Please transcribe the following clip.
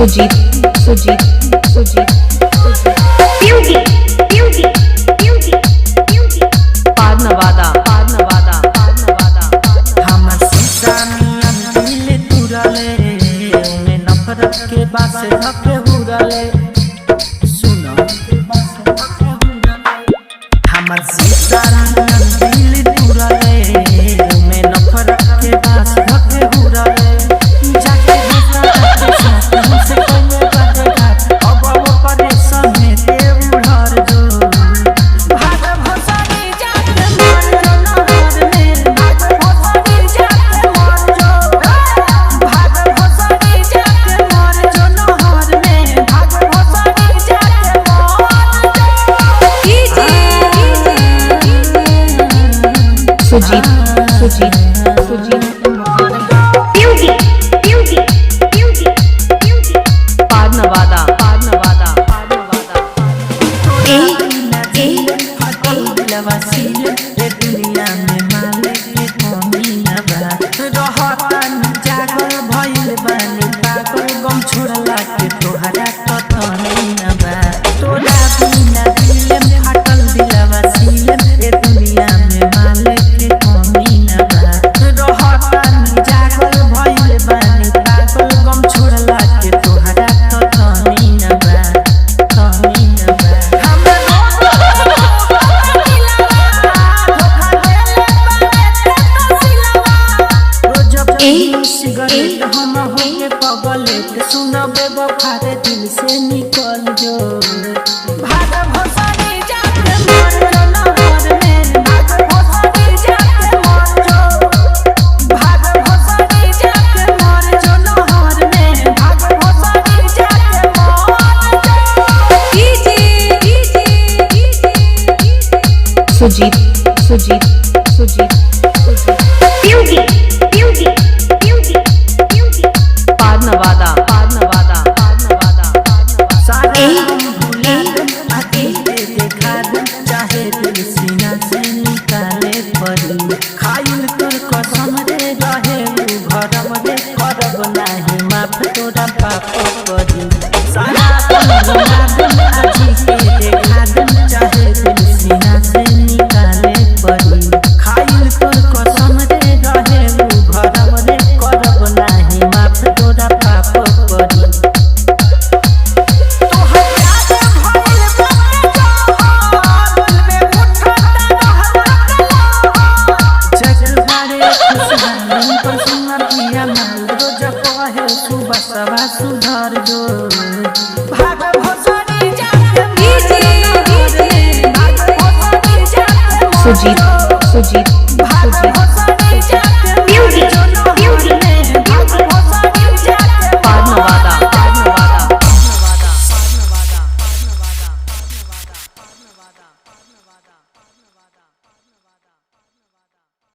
Sujit Sujit Sujit beauty beauty beauty beauty पार नवादा पार नवादा पार नवादा हमर सीतानियन दिल तुरले में नफरत के बास हके हुरले सुनो हमर सीतानियन दिल तुरले में नफरत के बास हके हुरले जाके हमसे कोने बाटे घाट अब वो करे समेते उड़र जो भाग भसनी जाके मार जो नहर में भाग भसनी जाके मार जो भाग भसनी जाके मार जो नहर में भाग भसनी जाके मार Sujit Sujit Sujit beauty beauty beauty beauty पार नवादा पार नवादा पार नवादा ए ए लवासील ए दुनिया में मालिक के कमी ना बा रहतन जागल भइल बानी पागल गम छोड़ला के तोहरा कतनी ना बा तोरा बिना दिल में फाटल दिलवासील ए दुनिया में मालिक के कमी ना बा रहतन जागल भइल बानी पागल गम छोड़ला के तोहरा कतनी ना बा कमी ना बा सिगरेट हम होके पगलेट सुनबे बखारे दिल से निकल जो भाग भसनी जाके मार जो नहर में भाग भसनी जाके मार जो भाग भसनी जाके मार जो नहर में भाग भसनी जाके मार जो Sujit Sujit Sujit beauty beauty beauty beauty पार नवादा पार नवादा पार नवादा पार नवादा देखा चाहे दिल सीना से निकाले पड़ी खाइल तोर कसम रे रहे घरम रे करब नाही माफ तोरा पाप करी सारा आजी के देखा चाहे दिल सीना से निकाले पड़ी खाइल तोर कसम रे रहे घरम रे करब नाही माफ तोरा पाप करी सुधर जो भाग भसनी जाके सुजीत सुजीत भाग भसनी जाके ब्यूटी